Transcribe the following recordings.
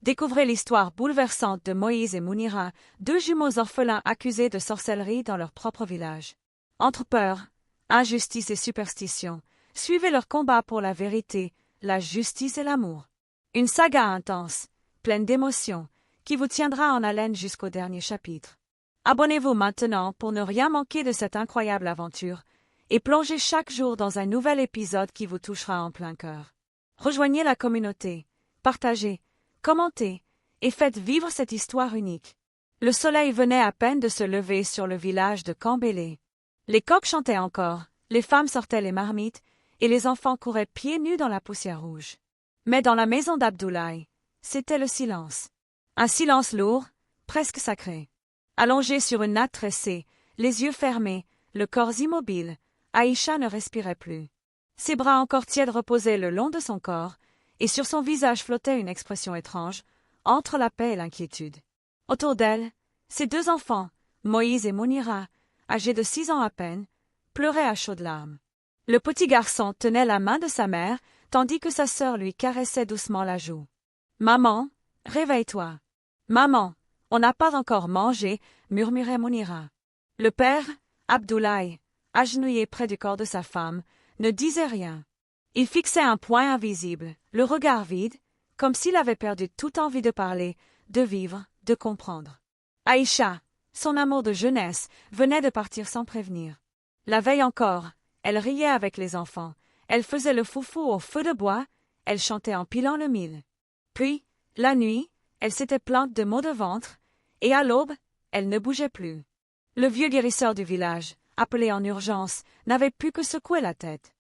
Découvrez l'histoire bouleversante de Moïse et Mounira, deux jumeaux orphelins accusés de sorcellerie dans leur propre village. Entre peur, injustice et superstition, suivez leur combat pour la vérité, la justice et l'amour. Une saga intense, pleine d'émotions, qui vous tiendra en haleine jusqu'au dernier chapitre. Abonnez-vous maintenant pour ne rien manquer de cette incroyable aventure et plongez chaque jour dans un nouvel épisode qui vous touchera en plein cœur. Rejoignez la communauté, partagez, commentez et faites vivre cette histoire unique. Le soleil venait à peine de se lever sur le village de Kambélé. Les coqs chantaient encore, les femmes sortaient les marmites et les enfants couraient pieds nus dans la poussière rouge. Mais dans la maison d'Abdoulaye, c'était le silence. Un silence lourd, presque sacré. Allongée sur une natte tressée, les yeux fermés, le corps immobile, Aïcha ne respirait plus. Ses bras encore tièdes reposaient le long de son corps, et sur son visage flottait une expression étrange, entre la paix et l'inquiétude. Autour d'elle, ses deux enfants, Moïse et Mounira, âgés de 6 ans à peine, pleuraient à chaudes larmes. Le petit garçon tenait la main de sa mère, tandis que sa sœur lui caressait doucement la joue. « Maman, réveille-toi. Maman, on n'a pas encore mangé, » murmurait Mounira. Le père, Abdoulaye, agenouillé près du corps de sa femme, ne disait rien. Il fixait un point invisible, le regard vide, comme s'il avait perdu toute envie de parler, de vivre, de comprendre. Aïcha, son amour de jeunesse, venait de partir sans prévenir. La veille encore, elle riait avec les enfants, elle faisait le foufou au feu de bois, elle chantait en pilant le mil. Puis, la nuit, elle s'était plainte de maux de ventre, et à l'aube, elle ne bougeait plus. Le vieux guérisseur du village, appelé en urgence, n'avait pu que secouer la tête.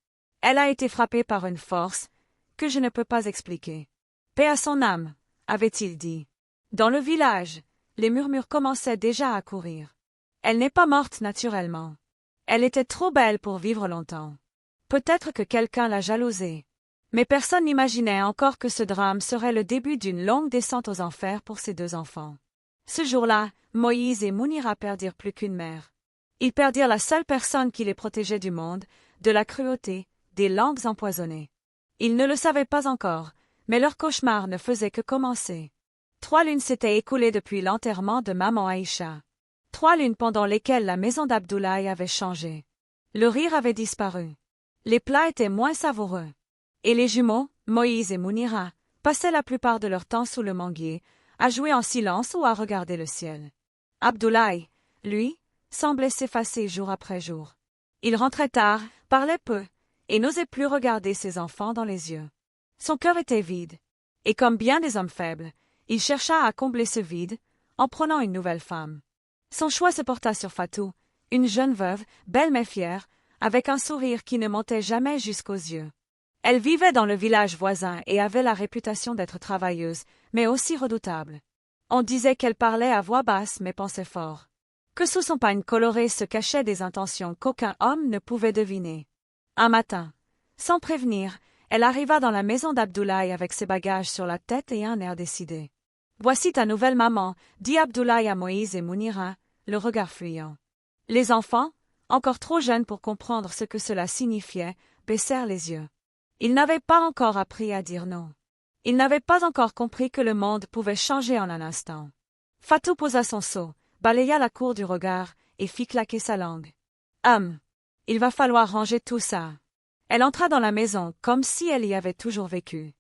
Elle a été frappée par une force que je ne peux pas expliquer. Paix à son âme, avait-il dit. Dans le village, les murmures commençaient déjà à courir. Elle n'est pas morte naturellement. Elle était trop belle pour vivre longtemps. Peut-être que quelqu'un l'a jalousée. Mais personne n'imaginait encore que ce drame serait le début d'une longue descente aux enfers pour ses deux enfants. Ce jour-là, Moïse et Mounira perdirent plus qu'une mère. Ils perdirent la seule personne qui les protégeait du monde, de la cruauté, des langues empoisonnées. Ils ne le savaient pas encore, mais leur cauchemar ne faisait que commencer. 3 lunes s'étaient écoulées depuis l'enterrement de maman Aïcha. 3 lunes pendant lesquelles la maison d'Abdoulaye avait changé. Le rire avait disparu. Les plats étaient moins savoureux. Et les jumeaux, Moïse et Mounira, passaient la plupart de leur temps sous le manguier, à jouer en silence ou à regarder le ciel. Abdoulaye, lui, semblait s'effacer jour après jour. Il rentrait tard, parlait peu, et n'osait plus regarder ses enfants dans les yeux. Son cœur était vide, et comme bien des hommes faibles, il chercha à combler ce vide en prenant une nouvelle femme. Son choix se porta sur Fatou, une jeune veuve, belle mais fière, avec un sourire qui ne montait jamais jusqu'aux yeux. Elle vivait dans le village voisin et avait la réputation d'être travailleuse, mais aussi redoutable. On disait qu'elle parlait à voix basse mais pensait fort. Que sous son pagne coloré se cachaient des intentions qu'aucun homme ne pouvait deviner. Un matin, sans prévenir, elle arriva dans la maison d'Abdoulaye avec ses bagages sur la tête et un air décidé. « Voici ta nouvelle maman » dit Abdoulaye à Moïse et Mounira, le regard fuyant. Les enfants, encore trop jeunes pour comprendre ce que cela signifiait, baissèrent les yeux. Ils n'avaient pas encore appris à dire non. Ils n'avaient pas encore compris que le monde pouvait changer en un instant. Fatou posa son seau, balaya la cour du regard et fit claquer sa langue. « Il va falloir ranger tout ça. » Elle entra dans la maison comme si elle y avait toujours vécu.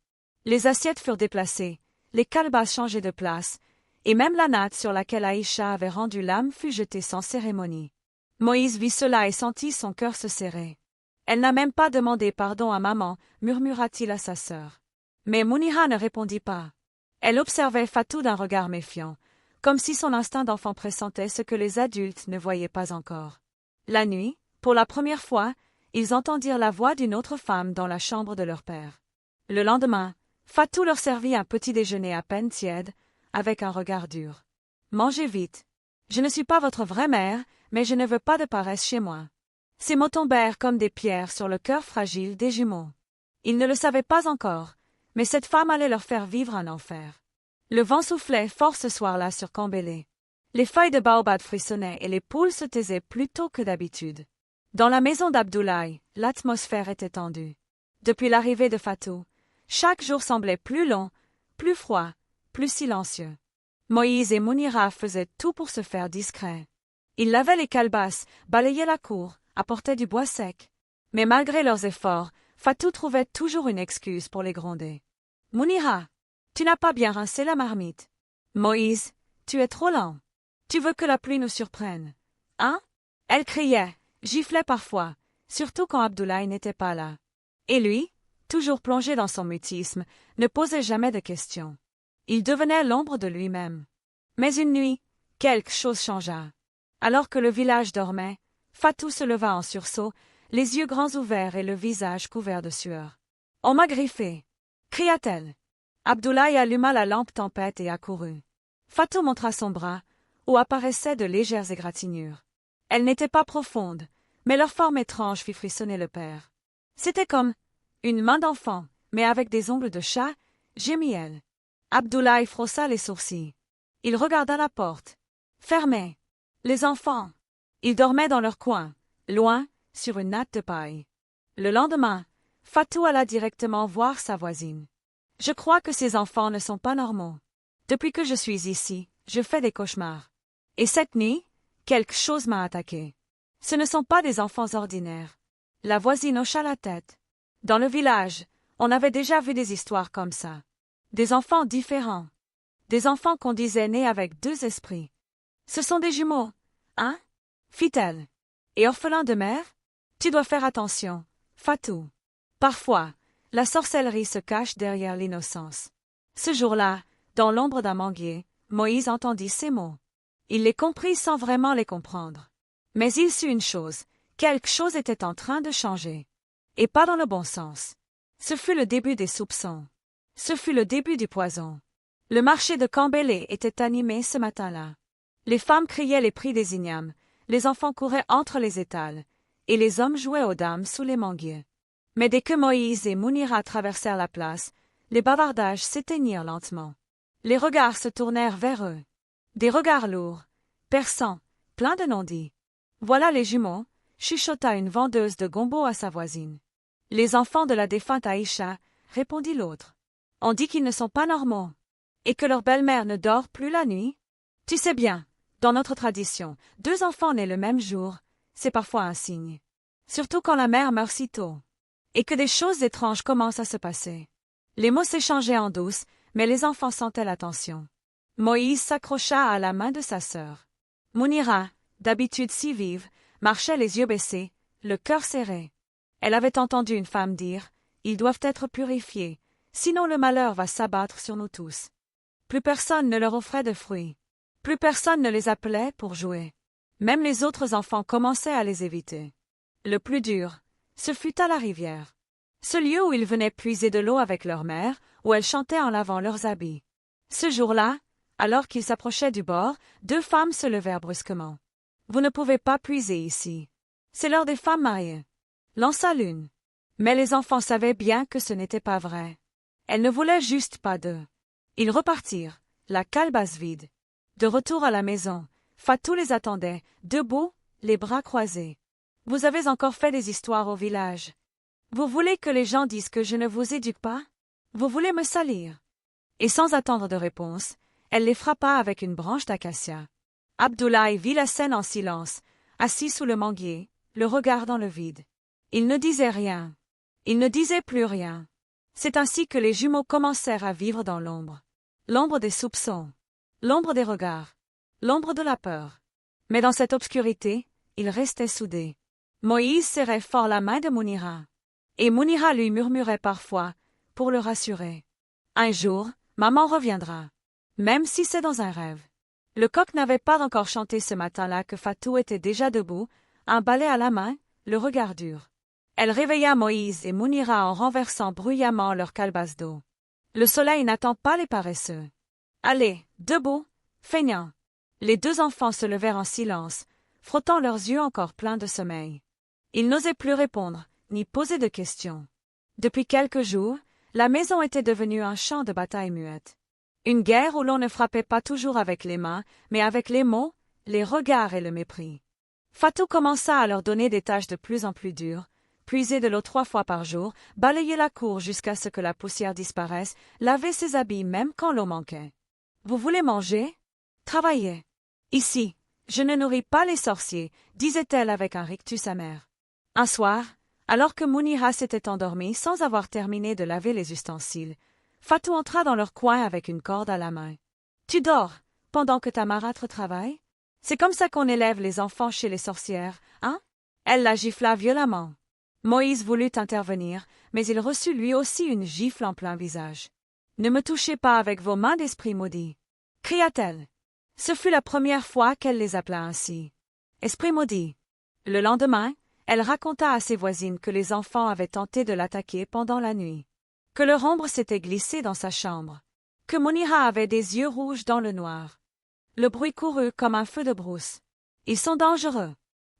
Les assiettes furent déplacées, les calebasses changées de place, et même la natte sur laquelle Aïcha avait rendu l'âme fut jetée sans cérémonie. Moïse vit cela et sentit son cœur se serrer. « Elle n'a même pas demandé pardon à maman, » murmura-t-il à sa sœur. Mais Mounira ne répondit pas. Elle observait Fatou d'un regard méfiant, comme si son instinct d'enfant pressentait ce que les adultes ne voyaient pas encore. La nuit, pour la première fois, ils entendirent la voix d'une autre femme dans la chambre de leur père. Le lendemain, Fatou leur servit un petit déjeuner à peine tiède, avec un regard dur. « Mangez vite. Je ne suis pas votre vraie mère, mais je ne veux pas de paresse chez moi. » Ces mots tombèrent comme des pierres sur le cœur fragile des jumeaux. Ils ne le savaient pas encore, mais cette femme allait leur faire vivre un enfer. Le vent soufflait fort ce soir-là sur Kambélé. Les feuilles de baobab frissonnaient et les poules se taisaient plus tôt que d'habitude. Dans la maison d'Abdoulaye, l'atmosphère était tendue. Depuis l'arrivée de Fatou, chaque jour semblait plus long, plus froid, plus silencieux. Moïse et Mounira faisaient tout pour se faire discrets. Ils lavaient les calebasses, balayaient la cour, apportaient du bois sec. Mais malgré leurs efforts, Fatou trouvait toujours une excuse pour les gronder. « Mounira, tu n'as pas bien rincé la marmite. Moïse, tu es trop lent. Tu veux que la pluie nous surprenne. Hein ?» Elle criait, giflait parfois, surtout quand Abdoulaye n'était pas là. Et lui, toujours plongé dans son mutisme, ne posait jamais de questions. Il devenait l'ombre de lui-même. Mais une nuit, quelque chose changea. Alors que le village dormait, Fatou se leva en sursaut, les yeux grands ouverts et le visage couvert de sueur. « On m'a griffé !» cria-t-elle. Abdoulaye alluma la lampe tempête et accourut. Fatou montra son bras, où apparaissaient de légères égratignures. Elles n'étaient pas profondes, mais leur forme étrange fit frissonner le père. C'était comme une main d'enfant, mais avec des ongles de chat, gémit-elle. Abdoulaye frossa les sourcils. Il regarda la porte. Fermée. Les enfants. Ils dormaient dans leur coin, loin, sur une natte de paille. Le lendemain, Fatou alla directement voir sa voisine. « Je crois que ces enfants ne sont pas normaux. Depuis que je suis ici, je fais des cauchemars. Et cette nuit, quelque chose m'a attaqué. Ce ne sont pas des enfants ordinaires. » La voisine hocha la tête. Dans le village, on avait déjà vu des histoires comme ça. Des enfants différents. Des enfants qu'on disait nés avec deux esprits. « Ce sont des jumeaux, hein ?» fit-elle. « Et orphelins de mère ? Tu dois faire attention, Fatou. Parfois, la sorcellerie se cache derrière l'innocence. » Ce jour-là, dans l'ombre d'un manguier, Moïse entendit ces mots. Il les comprit sans vraiment les comprendre. Mais il sut une chose, quelque chose était en train de changer. Et pas dans le bon sens. Ce fut le début des soupçons. Ce fut le début du poison. Le marché de Cambélé était animé ce matin-là. Les femmes criaient les prix des ignames, les enfants couraient entre les étals, et les hommes jouaient aux dames sous les manguiers. Mais dès que Moïse et Mounira traversèrent la place, les bavardages s'éteignirent lentement. Les regards se tournèrent vers eux. Des regards lourds, perçants, pleins de non-dits. « Voilà les jumeaux », chuchota une vendeuse de gombo à sa voisine. « Les enfants de la défunte Aïcha », répondit l'autre. « On dit qu'ils ne sont pas normaux. Et que leur belle-mère ne dort plus la nuit. Tu sais bien, dans notre tradition, deux enfants nés le même jour, c'est parfois un signe. Surtout quand la mère meurt si tôt. Et que des choses étranges commencent à se passer. » Les mots s'échangeaient en douce, mais les enfants sentaient la tension. Moïse s'accrocha à la main de sa sœur. Mounira, d'habitude si vive, marchait les yeux baissés, le cœur serré. Elle avait entendu une femme dire « Ils doivent être purifiés, sinon le malheur va s'abattre sur nous tous. » Plus personne ne leur offrait de fruits. Plus personne ne les appelait pour jouer. Même les autres enfants commençaient à les éviter. Le plus dur, ce fut à la rivière. Ce lieu où ils venaient puiser de l'eau avec leur mère, où elles chantaient en lavant leurs habits. Ce jour-là, alors qu'ils s'approchaient du bord, deux femmes se levèrent brusquement. « Vous ne pouvez pas puiser ici. C'est l'heure des femmes mariées. » Lança l'une. Mais les enfants savaient bien que ce n'était pas vrai. Elles ne voulaient juste pas d'eux. Ils repartirent, la calebasse vide. De retour à la maison, Fatou les attendait, debout, les bras croisés. « Vous avez encore fait des histoires au village. Vous voulez que les gens disent que je ne vous éduque pas? Vous voulez me salir? » Et sans attendre de réponse, elle les frappa avec une branche d'acacia. Abdoulaye vit la scène en silence, assis sous le manguier, le regard dans le vide. Il ne disait rien. Il ne disait plus rien. C'est ainsi que les jumeaux commencèrent à vivre dans l'ombre. L'ombre des soupçons. L'ombre des regards. L'ombre de la peur. Mais dans cette obscurité, ils restaient soudés. Moïse serrait fort la main de Mounira. Et Mounira lui murmurait parfois, pour le rassurer. « Un jour, maman reviendra. Même si c'est dans un rêve. » Le coq n'avait pas encore chanté ce matin-là que Fatou était déjà debout, un balai à la main, le regard dur. Elle réveilla Moïse et Mounira en renversant bruyamment leur calebasse d'eau. Le soleil n'attend pas les paresseux. « Allez, debout, feignants !» Les deux enfants se levèrent en silence, frottant leurs yeux encore pleins de sommeil. Ils n'osaient plus répondre, ni poser de questions. Depuis quelques jours, la maison était devenue un champ de bataille muette. Une guerre où l'on ne frappait pas toujours avec les mains, mais avec les mots, les regards et le mépris. Fatou commença à leur donner des tâches de plus en plus dures, puiser de l'eau 3 fois par jour, balayer la cour jusqu'à ce que la poussière disparaisse, laver ses habits même quand l'eau manquait. Vous voulez manger? Travaillez. Ici, je ne nourris pas les sorciers, disait-elle avec un rictus amer. Un soir, alors que Munira s'était endormie sans avoir terminé de laver les ustensiles, Fatou entra dans leur coin avec une corde à la main. « Tu dors, pendant que ta marâtre travaille? C'est comme ça qu'on élève les enfants chez les sorcières, hein ?» Elle la gifla violemment. Moïse voulut intervenir, mais il reçut lui aussi une gifle en plein visage. « Ne me touchez pas avec vos mains d'esprit maudit !» cria-t-elle. Ce fut la première fois qu'elle les appela ainsi. Esprit maudit. Le lendemain, elle raconta à ses voisines que les enfants avaient tenté de l'attaquer pendant la nuit, que leur ombre s'était glissée dans sa chambre, que Munira avait des yeux rouges dans le noir. Le bruit courut comme un feu de brousse. Ils sont dangereux.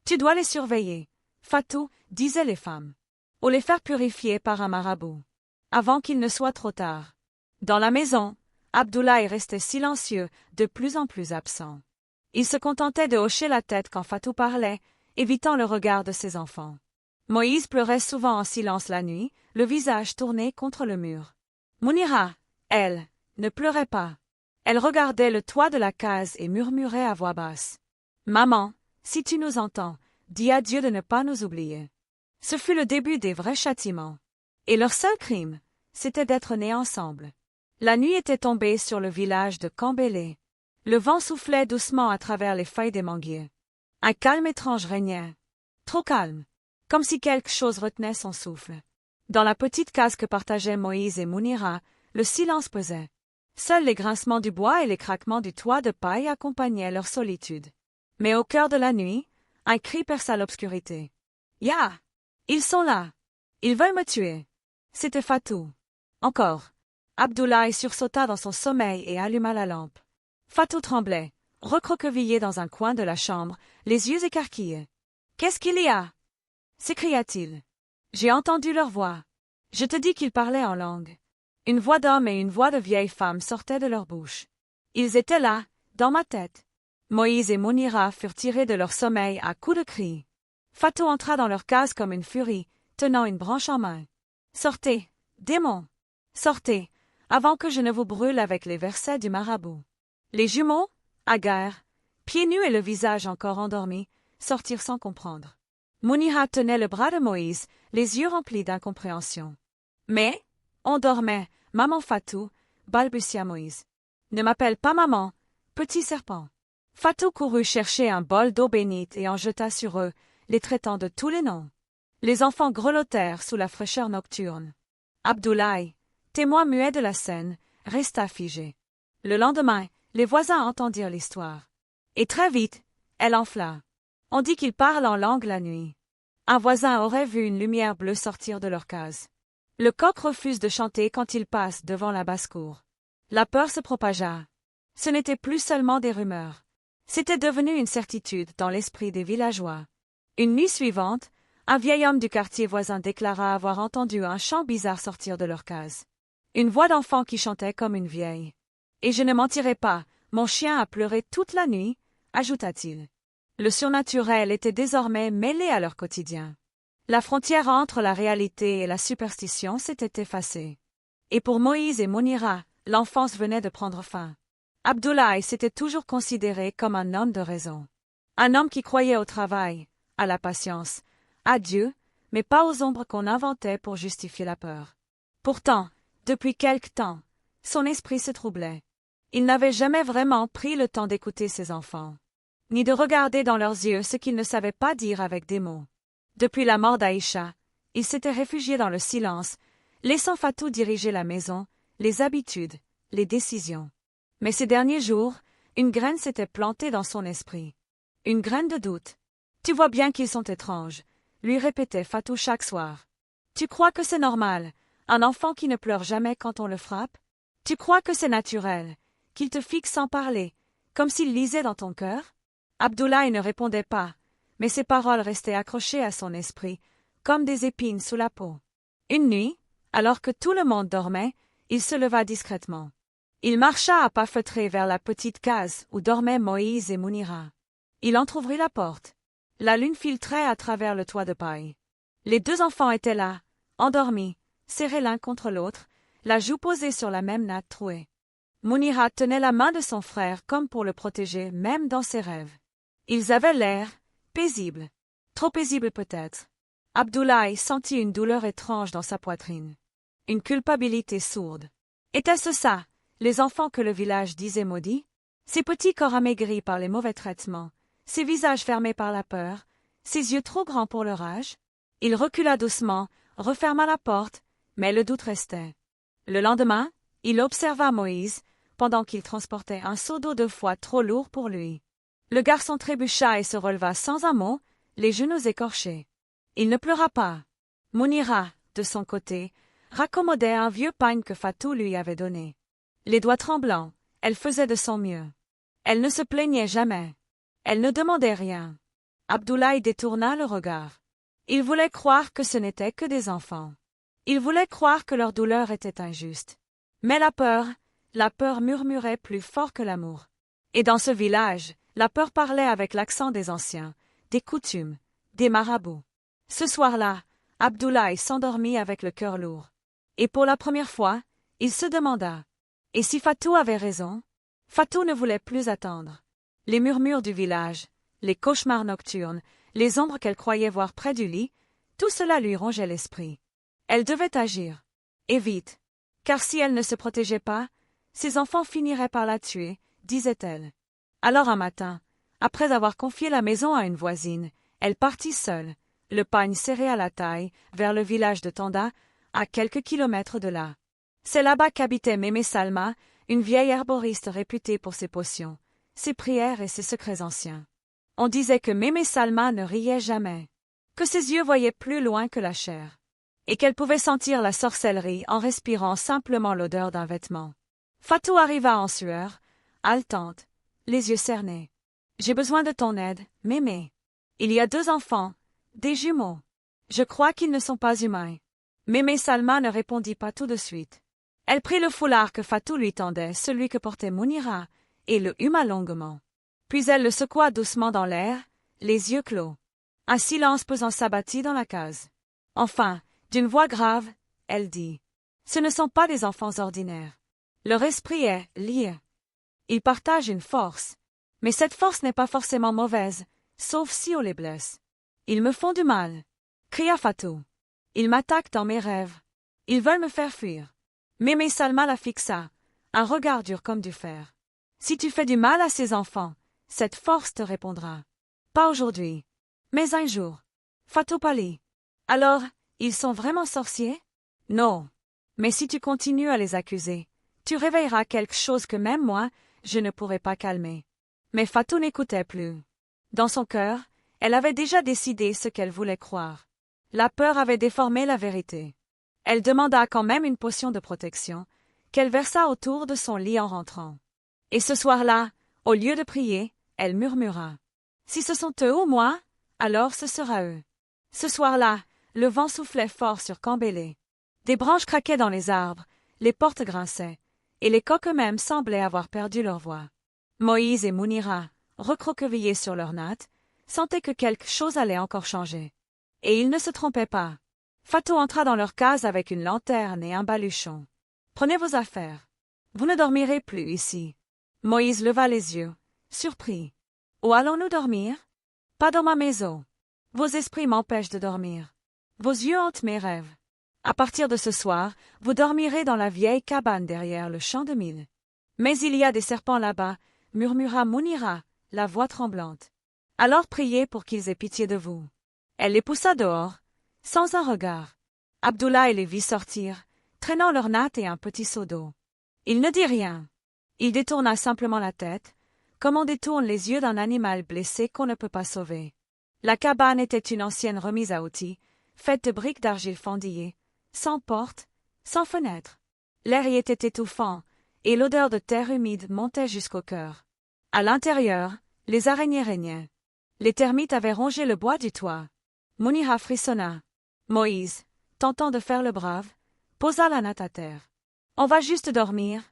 Tu dois les surveiller, Fatou, disaient les femmes, ou les faire purifier par un marabout, avant qu'il ne soit trop tard. Dans la maison, Abdoulaye restait silencieux, de plus en plus absent. Il se contentait de hocher la tête quand Fatou parlait, évitant le regard de ses enfants. Moïse pleurait souvent en silence la nuit, le visage tourné contre le mur. Munira, elle, ne pleurait pas. Elle regardait le toit de la case et murmurait à voix basse. « Maman, si tu nous entends, dis à Dieu de ne pas nous oublier. » Ce fut le début des vrais châtiments. Et leur seul crime, c'était d'être nés ensemble. La nuit était tombée sur le village de Kambélé. Le vent soufflait doucement à travers les feuilles des manguiers. Un calme étrange régnait. Trop calme, comme si quelque chose retenait son souffle. Dans la petite case que partageaient Moïse et Munira, le silence pesait. Seuls les grincements du bois et les craquements du toit de paille accompagnaient leur solitude. Mais au cœur de la nuit, un cri perça l'obscurité. « Ya! Ils sont là! Ils veulent me tuer! » C'était Fatou. Encore. Abdoulaye sursauta dans son sommeil et alluma la lampe. Fatou tremblait, recroquevillé dans un coin de la chambre, les yeux écarquillés. « Qu'est-ce qu'il y a ?» s'écria-t-il. « J'ai entendu leur voix. Je te dis qu'ils parlaient en langue. » Une voix d'homme et une voix de vieille femme sortaient de leur bouche. Ils étaient là, dans ma tête. Moïse et Munira furent tirés de leur sommeil à coups de cris. Fatou entra dans leur case comme une furie, tenant une branche en main. « Sortez, démons! Sortez, avant que je ne vous brûle avec les versets du marabout. » Les jumeaux, hagards, pieds nus et le visage encore endormi, sortirent sans comprendre. Munira tenait le bras de Moïse, les yeux remplis d'incompréhension. « Mais, on dormait, maman Fatou, balbutia Moïse. « Ne m'appelle pas maman, petit serpent. » Fatou courut chercher un bol d'eau bénite et en jeta sur eux, les traitant de tous les noms. Les enfants grelottèrent sous la fraîcheur nocturne. Abdoulaye, témoin muet de la scène, resta figé. Le lendemain, les voisins entendirent l'histoire. Et très vite, elle enfla. On dit qu'ils parlent en langue la nuit. Un voisin aurait vu une lumière bleue sortir de leur case. Le coq refuse de chanter quand il passe devant la basse-cour. La peur se propagea. Ce n'était plus seulement des rumeurs. C'était devenu une certitude dans l'esprit des villageois. Une nuit suivante, un vieil homme du quartier voisin déclara avoir entendu un chant bizarre sortir de leur case. Une voix d'enfant qui chantait comme une vieille. « Et je ne mentirai pas, mon chien a pleuré toute la nuit », ajouta-t-il. Le surnaturel était désormais mêlé à leur quotidien. La frontière entre la réalité et la superstition s'était effacée. Et pour Moïse et Munira, l'enfance venait de prendre fin. Abdoulaye s'était toujours considéré comme un homme de raison. Un homme qui croyait au travail, à la patience, à Dieu, mais pas aux ombres qu'on inventait pour justifier la peur. Pourtant, depuis quelque temps, son esprit se troublait. Il n'avait jamais vraiment pris le temps d'écouter ses enfants, ni de regarder dans leurs yeux ce qu'ils ne savaient pas dire avec des mots. Depuis la mort d'Aïcha, il s'était réfugié dans le silence, laissant Fatou diriger la maison, les habitudes, les décisions. Mais ces derniers jours, une graine s'était plantée dans son esprit. Une graine de doute. « Tu vois bien qu'ils sont étranges », lui répétait Fatou chaque soir. « Tu crois que c'est normal, un enfant qui ne pleure jamais quand on le frappe? Tu crois que c'est naturel, qu'il te fixe sans parler, comme s'il lisait dans ton cœur ?» Abdoulaye ne répondait pas, mais ses paroles restaient accrochées à son esprit, comme des épines sous la peau. Une nuit, alors que tout le monde dormait, il se leva discrètement. Il marcha à pas feutrés vers la petite case où dormaient Moïse et Munira. Il entr'ouvrit la porte. La lune filtrait à travers le toit de paille. Les deux enfants étaient là, endormis, serrés l'un contre l'autre, la joue posée sur la même natte trouée. Mounira tenait la main de son frère comme pour le protéger même dans ses rêves. Ils avaient l'air paisibles. Trop paisibles peut-être. Abdoulaye sentit une douleur étrange dans sa poitrine. Une culpabilité sourde. Était-ce ça, les enfants que le village disait maudits? Ces petits corps amaigris par les mauvais traitements, ces visages fermés par la peur, ces yeux trop grands pour leur âge? Il recula doucement, referma la porte, mais le doute restait. Le lendemain, il observa Moïse, pendant qu'il transportait un seau d'eau 2 fois trop lourd pour lui. Le garçon trébucha et se releva sans un mot, les genoux écorchés. Il ne pleura pas. Mounira, de son côté, raccommodait un vieux pagne que Fatou lui avait donné. Les doigts tremblants, elle faisait de son mieux. Elle ne se plaignait jamais. Elle ne demandait rien. Abdoulaye détourna le regard. Il voulait croire que ce n'étaient que des enfants. Il voulait croire que leur douleur était injuste. Mais la peur murmurait plus fort que l'amour. Et dans ce village, la peur parlait avec l'accent des anciens, des coutumes, des marabouts. Ce soir-là, Abdoulaye s'endormit avec le cœur lourd. Et pour la première fois, il se demanda. Et si Fatou avait raison? Fatou ne voulait plus attendre. Les murmures du village, les cauchemars nocturnes, les ombres qu'elle croyait voir près du lit, tout cela lui rongeait l'esprit. Elle devait agir. Et vite. Car si elle ne se protégeait pas, ses enfants finiraient par la tuer, disait-elle. Alors un matin, après avoir confié la maison à une voisine, elle partit seule, le pagne serré à la taille, vers le village de Tanda, à quelques kilomètres de là. C'est là-bas qu'habitait Mémé Salma, une vieille herboriste réputée pour ses potions, ses prières et ses secrets anciens. On disait que Mémé Salma ne riait jamais, que ses yeux voyaient plus loin que la chair, et qu'elle pouvait sentir la sorcellerie en respirant simplement l'odeur d'un vêtement. Fatou arriva en sueur, haletante, les yeux cernés. « J'ai besoin de ton aide, Mémé. Il y a 2 enfants, des jumeaux. Je crois qu'ils ne sont pas humains. » Mémé Salma ne répondit pas tout de suite. Elle prit le foulard que Fatou lui tendait, celui que portait Mounira, et le huma longuement. Puis elle le secoua doucement dans l'air, les yeux clos. Un silence pesant s'abattit dans la case. Enfin, d'une voix grave, elle dit « Ce ne sont pas des enfants ordinaires. Leur esprit est lié. Ils partagent une force. Mais cette force n'est pas forcément mauvaise, sauf si on les blesse. Ils me font du mal. » cria Fatou. « Ils m'attaquent dans mes rêves. Ils veulent me faire fuir. » Mémé Salma la fixa, un regard dur comme du fer. « Si tu fais du mal à ces enfants, cette force te répondra. Pas aujourd'hui, mais un jour. » Fatou pâlit. « Alors, ils sont vraiment sorciers? » « Non. Mais si tu continues à les accuser, tu réveilleras quelque chose que même moi, je ne pourrai pas calmer. » Mais Fatou n'écoutait plus. Dans son cœur, elle avait déjà décidé ce qu'elle voulait croire. La peur avait déformé la vérité. Elle demanda quand même une potion de protection, qu'elle versa autour de son lit en rentrant. Et ce soir-là, au lieu de prier, elle murmura. « Si ce sont eux ou moi, alors ce sera eux. » Ce soir-là, le vent soufflait fort sur Cambélé. Des branches craquaient dans les arbres, les portes grinçaient, et les coqs eux-mêmes semblaient avoir perdu leur voix. Moïse et Mounira, recroquevillés sur leurs nattes, sentaient que quelque chose allait encore changer. Et ils ne se trompaient pas. Fatou entra dans leur case avec une lanterne et un baluchon. « Prenez vos affaires. Vous ne dormirez plus ici. » Moïse leva les yeux, surpris. « Où allons-nous dormir? »« Pas dans ma maison. Vos esprits m'empêchent de dormir. Vos yeux hantent mes rêves. À partir de ce soir, vous dormirez dans la vieille cabane derrière le champ de mil. Mais il y a des serpents là-bas, » murmura Mounira, la voix tremblante. « Alors priez pour qu'ils aient pitié de vous. » Elle les poussa dehors, sans un regard. Abdoulaye les vit sortir, traînant leurs nattes et un petit seau d'eau. Il ne dit rien. Il détourna simplement la tête, comme on détourne les yeux d'un animal blessé qu'on ne peut pas sauver. La cabane était une ancienne remise à outils, faite de briques d'argile fendillées, sans porte, sans fenêtre. L'air y était étouffant, et l'odeur de terre humide montait jusqu'au cœur. À l'intérieur, les araignées régnaient. Les termites avaient rongé le bois du toit. Mounira frissonna. Moïse, tentant de faire le brave, posa la natte à terre. « On va juste dormir,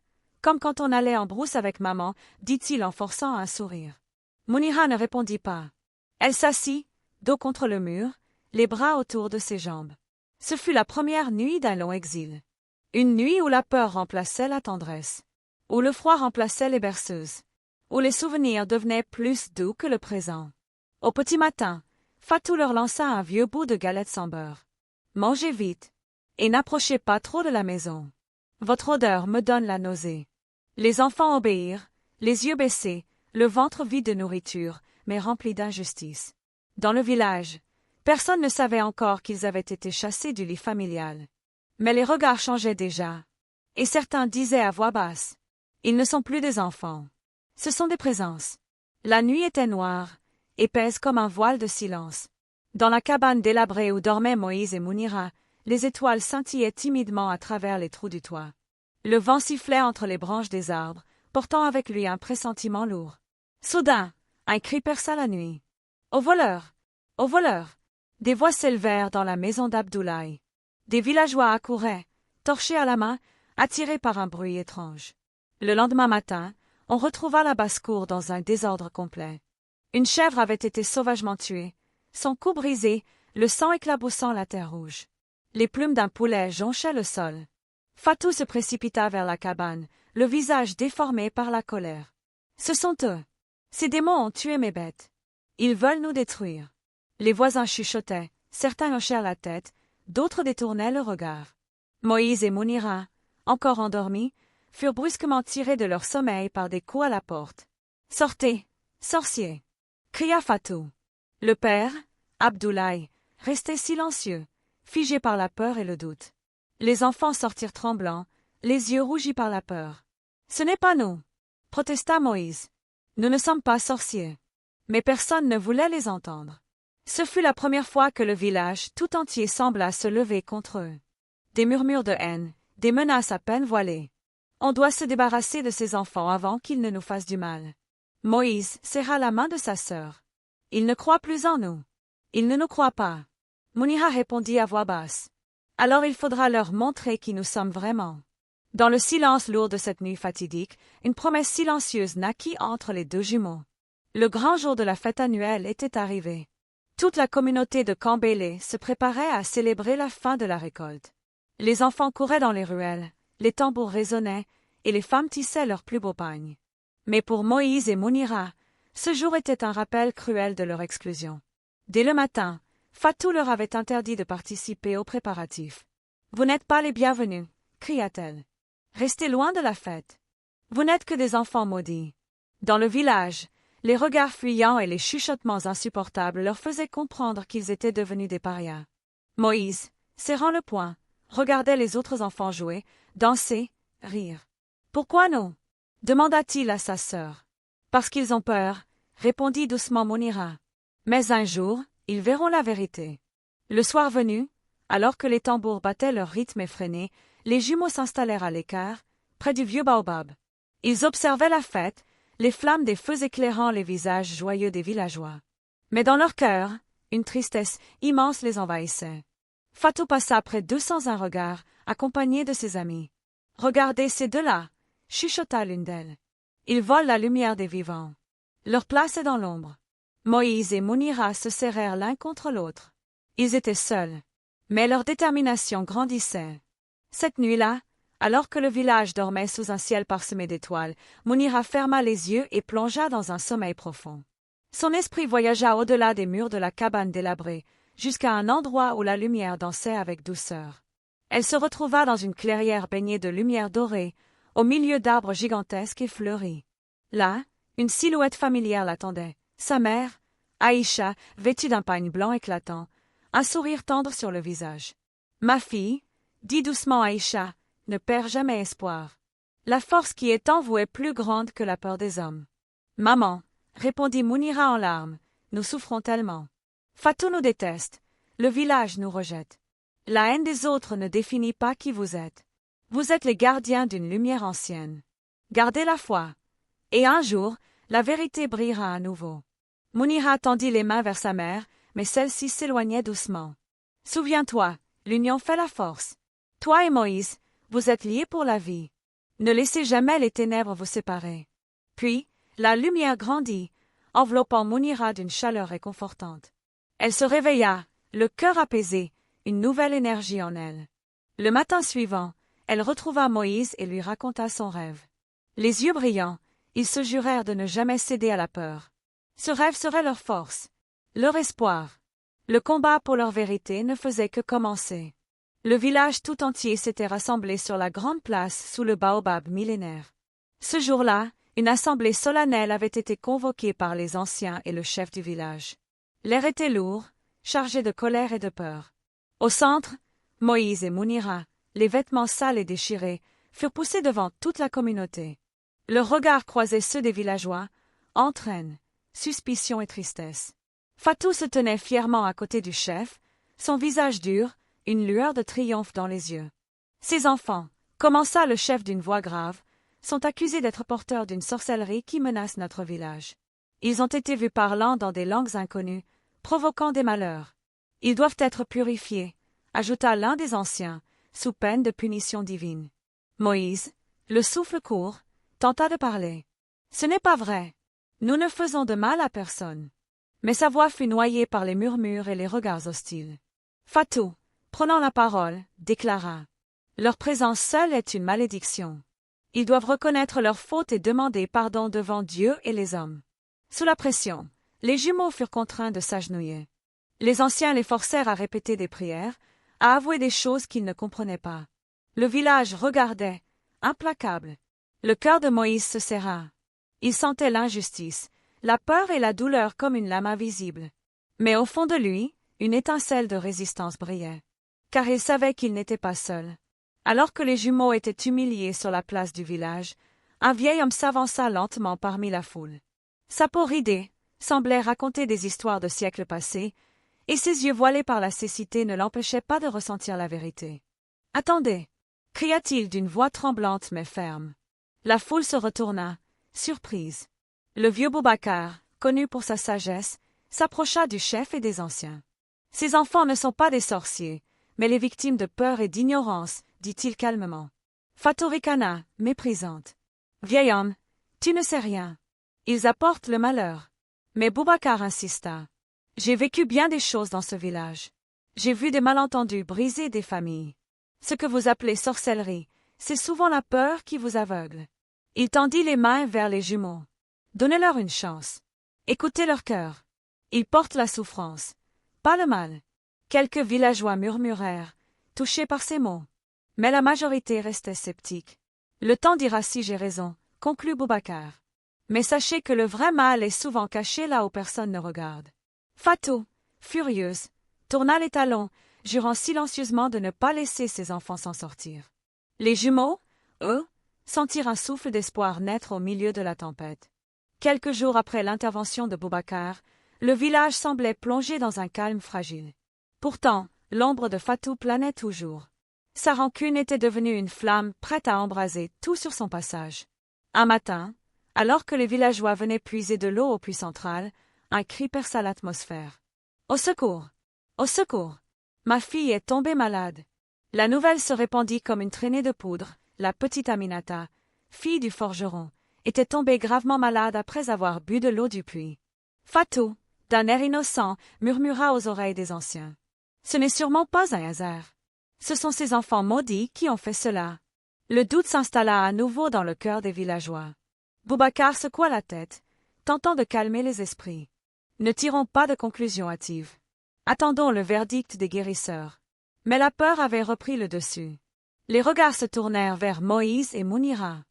comme quand on allait en brousse avec maman, » dit-il en forçant un sourire. Mounira ne répondit pas. Elle s'assit, dos contre le mur, les bras autour de ses jambes. Ce fut la première nuit d'un long exil. Une nuit où la peur remplaçait la tendresse. où le froid remplaçait les berceuses, où les souvenirs devenaient plus doux que le présent. Au petit matin, Fatou leur lança un vieux bout de galette sans beurre. Mangez vite, et n'approchez pas trop de la maison. Votre odeur me donne la nausée. Les enfants obéirent, les yeux baissés, le ventre vide de nourriture, mais rempli d'injustice. Dans le village, personne ne savait encore qu'ils avaient été chassés du lit familial. Mais les regards changeaient déjà, et certains disaient à voix basse, « Ils ne sont plus des enfants. Ce sont des présences. » La nuit était noire, épaisse comme un voile de silence. Dans la cabane délabrée où dormaient Moïse et Mounira, les étoiles scintillaient timidement à travers les trous du toit. Le vent sifflait entre les branches des arbres, portant avec lui un pressentiment lourd. Soudain, un cri perça la nuit. « Au voleur! Au voleur !» Des voix s'élevèrent dans la maison d'Abdoulaye. Des villageois accouraient, torchés à la main, attirés par un bruit étrange. Le lendemain matin, on retrouva la basse-cour dans un désordre complet. Une chèvre avait été sauvagement tuée, son cou brisé, le sang éclaboussant la terre rouge. Les plumes d'un poulet jonchaient le sol. Fatou se précipita vers la cabane, le visage déformé par la colère. « Ce sont eux. Ces démons ont tué mes bêtes. Ils veulent nous détruire. » Les voisins chuchotaient, certains hochèrent la tête, d'autres détournaient le regard. Moïse et Mounira, encore endormis, furent brusquement tirés de leur sommeil par des coups à la porte. « Sortez, sorciers !» cria Fatou. Le père, Abdoulaye, restait silencieux, figé par la peur et le doute. Les enfants sortirent tremblants, les yeux rougis par la peur. « Ce n'est pas nous !» protesta Moïse. « Nous ne sommes pas sorciers. » Mais personne ne voulait les entendre. Ce fut la première fois que le village tout entier sembla se lever contre eux. Des murmures de haine, des menaces à peine voilées. On doit se débarrasser de ces enfants avant qu'ils ne nous fassent du mal. Moïse serra la main de sa sœur. Ils ne croient plus en nous. Ils ne nous croient pas. Mounira répondit à voix basse. Alors il faudra leur montrer qui nous sommes vraiment. Dans le silence lourd de cette nuit fatidique, une promesse silencieuse naquit entre les deux jumeaux. Le grand jour de la fête annuelle était arrivé. Toute la communauté de Kambélé se préparait à célébrer la fin de la récolte. Les enfants couraient dans les ruelles, les tambours résonnaient, et les femmes tissaient leurs plus beaux pagnes. Mais pour Moïse et Mounira, ce jour était un rappel cruel de leur exclusion. Dès le matin, Fatou leur avait interdit de participer aux préparatifs. « Vous n'êtes pas les bienvenus » cria-t-elle. « Restez loin de la fête. Vous n'êtes que des enfants maudits. » Dans le village, les regards fuyants et les chuchotements insupportables leur faisaient comprendre qu'ils étaient devenus des parias. Moïse, serrant le poing, regardait les autres enfants jouer, danser, rire. « Pourquoi non » demanda-t-il à sa sœur. « Parce qu'ils ont peur » répondit doucement Mounira. « Mais un jour, ils verront la vérité. » Le soir venu, alors que les tambours battaient leur rythme effréné, les jumeaux s'installèrent à l'écart, près du vieux baobab. Ils observaient la fête, les flammes des feux éclairant les visages joyeux des villageois. Mais dans leur cœur, une tristesse immense les envahissait. Fatou passa près d'eux sans un regard, accompagné de ses amis. « Regardez ces deux-là » chuchota l'une d'elles. « Ils volent la lumière des vivants. Leur place est dans l'ombre. » Moïse et Mounira se serrèrent l'un contre l'autre. Ils étaient seuls, mais leur détermination grandissait. Cette nuit-là, alors que le village dormait sous un ciel parsemé d'étoiles, Mounira ferma les yeux et plongea dans un sommeil profond. Son esprit voyagea au-delà des murs de la cabane délabrée, jusqu'à un endroit où la lumière dansait avec douceur. Elle se retrouva dans une clairière baignée de lumière dorée, au milieu d'arbres gigantesques et fleuris. Là, une silhouette familière l'attendait, sa mère, Aïcha, vêtue d'un pagne blanc éclatant, un sourire tendre sur le visage. « Ma fille, » dit doucement Aïcha, « ne perds jamais espoir. La force qui est en vous est plus grande que la peur des hommes. »« Maman, » répondit Mounira en larmes, « nous souffrons tellement. Fatou nous déteste, le village nous rejette. La haine des autres ne définit pas qui vous êtes. Vous êtes les gardiens d'une lumière ancienne. Gardez la foi, et un jour, la vérité brillera à nouveau. » Mounira tendit les mains vers sa mère, mais celle-ci s'éloignait doucement. « Souviens-toi, l'union fait la force. Toi et Moïse, vous êtes liés pour la vie. Ne laissez jamais les ténèbres vous séparer. » Puis, la lumière grandit, enveloppant Mounira d'une chaleur réconfortante. Elle se réveilla, le cœur apaisé, une nouvelle énergie en elle. Le matin suivant, elle retrouva Moïse et lui raconta son rêve. Les yeux brillants, ils se jurèrent de ne jamais céder à la peur. Ce rêve serait leur force, leur espoir. Le combat pour leur vérité ne faisait que commencer. Le village tout entier s'était rassemblé sur la grande place sous le baobab millénaire. Ce jour-là, une assemblée solennelle avait été convoquée par les anciens et le chef du village. L'air était lourd, chargé de colère et de peur. Au centre, Moïse et Mounira, les vêtements sales et déchirés, furent poussés devant toute la communauté. Leurs regards croisaient ceux des villageois, entraîne, suspicion et tristesse. Fatou se tenait fièrement à côté du chef, son visage dur, une lueur de triomphe dans les yeux. « Ces enfants, commença le chef d'une voix grave, sont accusés d'être porteurs d'une sorcellerie qui menace notre village. Ils ont été vus parlant dans des langues inconnues, provoquant des malheurs. Ils doivent être purifiés, ajouta l'un des anciens, sous peine de punition divine. Moïse, le souffle court, tenta de parler. Ce n'est pas vrai. Nous ne faisons de mal à personne. Mais sa voix fut noyée par les murmures et les regards hostiles. Fatou, prenant la parole, déclara. Leur présence seule est une malédiction. Ils doivent reconnaître leur faute et demander pardon devant Dieu et les hommes. Sous la pression, les jumeaux furent contraints de s'agenouiller. Les anciens les forcèrent à répéter des prières, à avouer des choses qu'ils ne comprenaient pas. Le village regardait, implacable. Le cœur de Moïse se serra. Il sentait l'injustice, la peur et la douleur comme une lame invisible. Mais au fond de lui, une étincelle de résistance brillait. Car il savait qu'il n'était pas seul. Alors que les jumeaux étaient humiliés sur la place du village, un vieil homme s'avança lentement parmi la foule. Sa peau ridée semblait raconter des histoires de siècles passés, et ses yeux voilés par la cécité ne l'empêchaient pas de ressentir la vérité. « Attendez » cria-t-il d'une voix tremblante mais ferme. La foule se retourna, surprise. Le vieux Boubacar, connu pour sa sagesse, s'approcha du chef et des anciens. « Ces enfants ne sont pas des sorciers, mais les victimes de peur et d'ignorance, dit-il calmement. Fatou ricana, méprisante. Vieil homme, tu ne sais rien. Ils apportent le malheur. Mais Boubacar insista. J'ai vécu bien des choses dans ce village. J'ai vu des malentendus briser des familles. Ce que vous appelez sorcellerie, c'est souvent la peur qui vous aveugle. Il tendit les mains vers les jumeaux. Donnez-leur une chance. Écoutez leur cœur. Ils portent la souffrance, pas le mal. Quelques villageois murmurèrent, touchés par ces mots. Mais la majorité restait sceptique. Le temps dira si j'ai raison, conclut Boubacar. Mais sachez que le vrai mal est souvent caché là où personne ne regarde. Fatou, furieuse, tourna les talons, jurant silencieusement de ne pas laisser ses enfants s'en sortir. Les jumeaux, eux, sentirent un souffle d'espoir naître au milieu de la tempête. Quelques jours après l'intervention de Boubacar, le village semblait plongé dans un calme fragile. Pourtant, l'ombre de Fatou planait toujours. Sa rancune était devenue une flamme prête à embraser tout sur son passage. Un matin, alors que les villageois venaient puiser de l'eau au puits central, un cri perça l'atmosphère. « Au secours! Au secours! Ma fille est tombée malade. » La nouvelle se répandit comme une traînée de poudre. La petite Aminata, fille du forgeron, était tombée gravement malade après avoir bu de l'eau du puits. Fatou, d'un air innocent, murmura aux oreilles des anciens. « Ce n'est sûrement pas un hasard. Ce sont ces enfants maudits qui ont fait cela. » Le doute s'installa à nouveau dans le cœur des villageois. Boubacar secoua la tête, tentant de calmer les esprits. « Ne tirons pas de conclusion hâtive. Attendons le verdict des guérisseurs. » Mais la peur avait repris le dessus. Les regards se tournèrent vers Moïse et Mounira.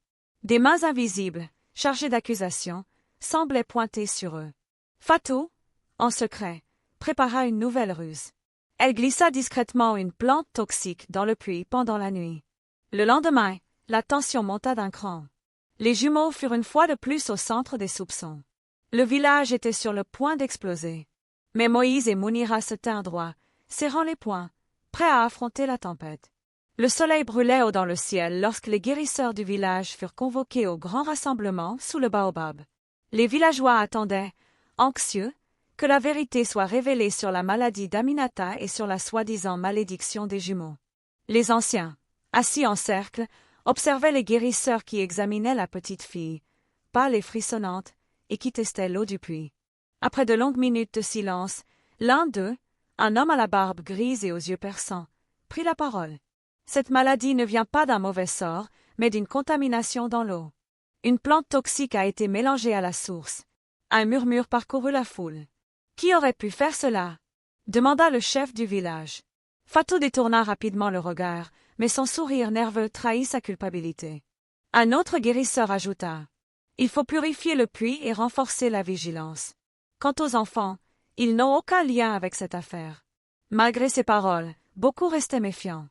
Des mains invisibles, chargées d'accusations, semblaient pointer sur eux. Fatou, en secret, prépara une nouvelle ruse. Elle glissa discrètement une plante toxique dans le puits pendant la nuit. Le lendemain, la tension monta d'un cran. Les jumeaux furent une fois de plus au centre des soupçons. Le village était sur le point d'exploser. Mais Moïse et Mounira se tinrent droit, serrant les poings, prêts à affronter la tempête. Le soleil brûlait haut dans le ciel lorsque les guérisseurs du village furent convoqués au grand rassemblement sous le baobab. Les villageois attendaient, anxieux, que la vérité soit révélée sur la maladie d'Aminata et sur la soi-disant malédiction des jumeaux. Les anciens, assis en cercle, observaient les guérisseurs qui examinaient la petite fille, pâle et frissonnante, et qui testaient l'eau du puits. Après de longues minutes de silence, l'un d'eux, un homme à la barbe grise et aux yeux perçants, prit la parole. Cette maladie ne vient pas d'un mauvais sort, mais d'une contamination dans l'eau. Une plante toxique a été mélangée à la source. Un murmure parcourut la foule. Qui aurait pu faire cela? Demanda le chef du village. Fatou détourna rapidement le regard, mais son sourire nerveux trahit sa culpabilité. Un autre guérisseur ajouta. Il faut purifier le puits et renforcer la vigilance. Quant aux enfants, ils n'ont aucun lien avec cette affaire. Malgré ces paroles, beaucoup restaient méfiants.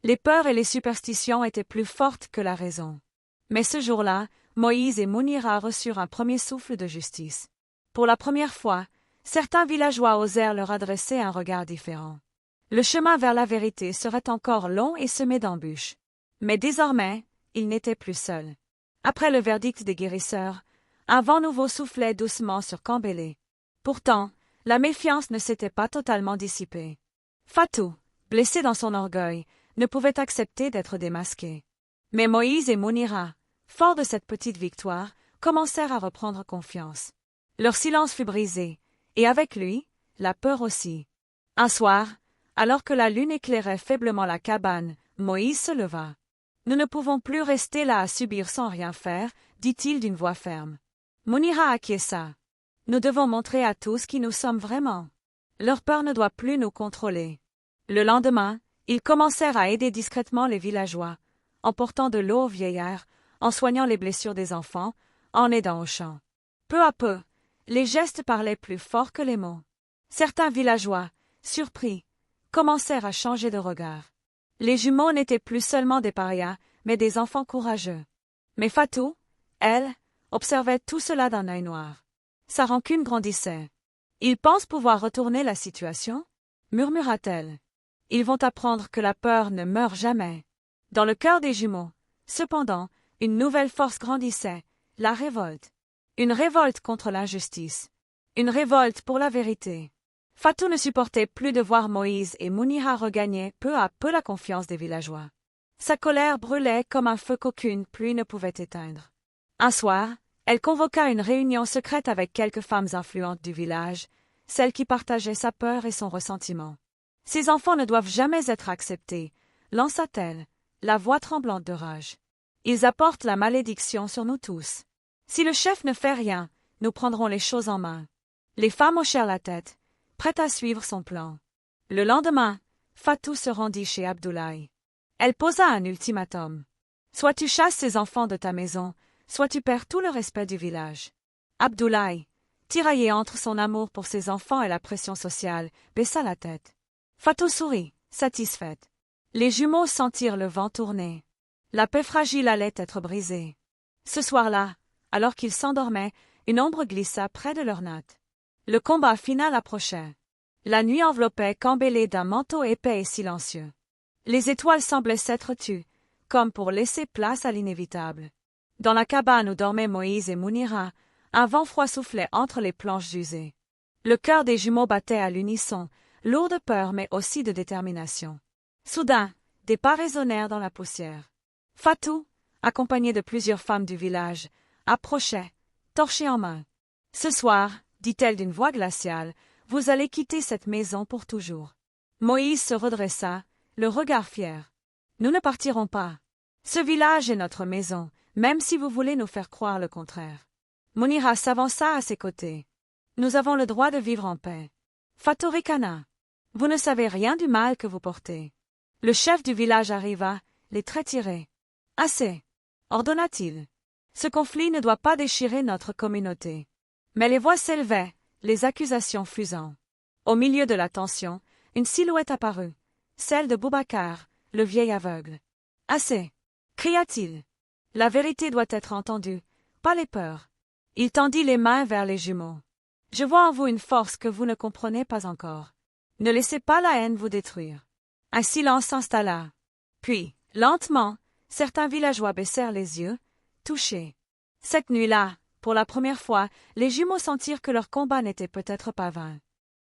Les peurs et les superstitions étaient plus fortes que la raison. Mais ce jour-là, Moïse et Mounira reçurent un premier souffle de justice. Pour la première fois, certains villageois osèrent leur adresser un regard différent. Le chemin vers la vérité serait encore long et semé d'embûches. Mais désormais, ils n'étaient plus seuls. Après le verdict des guérisseurs, un vent nouveau soufflait doucement sur Kambélé. Pourtant, la méfiance ne s'était pas totalement dissipée. Fatou, blessé dans son orgueil, ne pouvait accepter d'être démasqué. Mais Moïse et Mounira, forts de cette petite victoire, commencèrent à reprendre confiance. Leur silence fut brisé, et avec lui, la peur aussi. Un soir, alors que la lune éclairait faiblement la cabane, Moïse se leva. « Nous ne pouvons plus rester là à subir sans rien faire, dit-il d'une voix ferme. Mounira acquiesça. Nous devons montrer à tous qui nous sommes vraiment. Leur peur ne doit plus nous contrôler. Le lendemain, ils commencèrent à aider discrètement les villageois, en portant de l'eau aux vieillards, en soignant les blessures des enfants, en aidant aux champs. Peu à peu, les gestes parlaient plus fort que les mots. Certains villageois, surpris, commencèrent à changer de regard. Les jumeaux n'étaient plus seulement des parias, mais des enfants courageux. Mais Fatou, elle, observait tout cela d'un œil noir. Sa rancune grandissait. « Ils pensent pouvoir retourner la situation ?» murmura-t-elle. « Ils vont apprendre que la peur ne meurt jamais. » Dans le cœur des jumeaux, cependant, une nouvelle force grandissait, la révolte. Une révolte contre l'injustice. Une révolte pour la vérité. Fatou ne supportait plus de voir Moïse et Mounira regagner peu à peu la confiance des villageois. Sa colère brûlait comme un feu qu'aucune pluie ne pouvait éteindre. Un soir, elle convoqua une réunion secrète avec quelques femmes influentes du village, celles qui partageaient sa peur et son ressentiment. « Ces enfants ne doivent jamais être acceptés, lança-t-elle, la voix tremblante de rage. Ils apportent la malédiction sur nous tous. Si le chef ne fait rien, nous prendrons les choses en main. » Les femmes hochèrent la tête, prêtes à suivre son plan. Le lendemain, Fatou se rendit chez Abdoulaye. Elle posa un ultimatum. Soit tu chasses ces enfants de ta maison, soit tu perds tout le respect du village. Abdoulaye, tiraillé entre son amour pour ses enfants et la pression sociale, baissa la tête. Fatou sourit, satisfaite. Les jumeaux sentirent le vent tourner. La paix fragile allait être brisée. Ce soir-là, alors qu'ils s'endormaient, une ombre glissa près de leur natte. Le combat final approchait. La nuit enveloppait Kambélé d'un manteau épais et silencieux. Les étoiles semblaient s'être tues, comme pour laisser place à l'inévitable. Dans la cabane où dormaient Moïse et Mounira, un vent froid soufflait entre les planches usées. Le cœur des jumeaux battait à l'unisson, lourd de peur mais aussi de détermination. Soudain, des pas résonnèrent dans la poussière. Fatou, accompagnée de plusieurs femmes du village, approchait, torchée en main. « Ce soir, dit-elle d'une voix glaciale, vous allez quitter cette maison pour toujours. » Moïse se redressa, le regard fier. « Nous ne partirons pas. Ce village est notre maison, même si vous voulez nous faire croire le contraire. » Mounira s'avança à ses côtés. « Nous avons le droit de vivre en paix. » Fatou ricana. « Vous ne savez rien du mal que vous portez. » Le chef du village arriva, les traits tirés. « Assez, ordonna-t-il. Ce conflit ne doit pas déchirer notre communauté. » Mais les voix s'élevaient, les accusations fusant. Au milieu de la tension, une silhouette apparut, celle de Boubacar, le vieil aveugle. « Assez !» cria-t-il. « La vérité doit être entendue, pas les peurs. » Il tendit les mains vers les jumeaux. « Je vois en vous une force que vous ne comprenez pas encore. Ne laissez pas la haine vous détruire. » Un silence s'installa. Puis, lentement, certains villageois baissèrent les yeux, touchés. Cette nuit-là, pour la première fois, les jumeaux sentirent que leur combat n'était peut-être pas vain.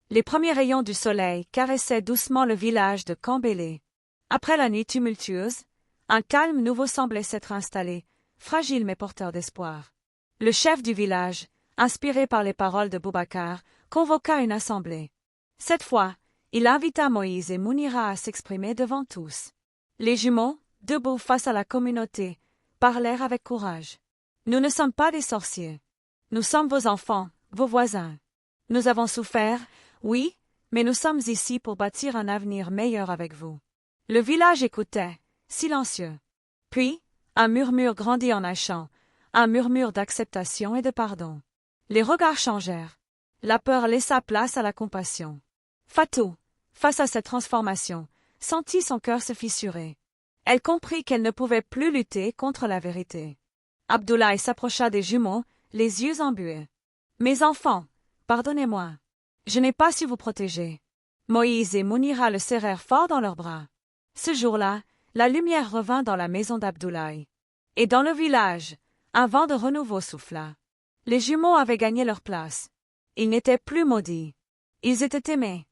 Les premiers rayons du soleil caressaient doucement le village de Kambélé. Après la nuit tumultueuse, un calme nouveau semblait s'être installé, fragile mais porteur d'espoir. Le chef du village, inspiré par les paroles de Boubacar, convoqua une assemblée. Cette fois, il invita Moïse et Mounira à s'exprimer devant tous. Les jumeaux, debout face à la communauté, parlèrent avec courage. Nous ne sommes pas des sorciers. Nous sommes vos enfants, vos voisins. Nous avons souffert, oui, mais nous sommes ici pour bâtir un avenir meilleur avec vous. Le village écoutait, silencieux. Puis, un murmure grandit en un chant, un murmure d'acceptation et de pardon. Les regards changèrent. La peur laissa place à la compassion. Fatou, face à cette transformation, sentit son cœur se fissurer. Elle comprit qu'elle ne pouvait plus lutter contre la vérité. Abdoulaye s'approcha des jumeaux, les yeux embués. « Mes enfants, pardonnez-moi. Je n'ai pas su vous protéger. » Moïse et Mounira le serrèrent fort dans leurs bras. Ce jour-là, la lumière revint dans la maison d'Abdoulaye. Et dans le village, un vent de renouveau souffla. Les jumeaux avaient gagné leur place. Ils n'étaient plus maudits. Ils étaient aimés.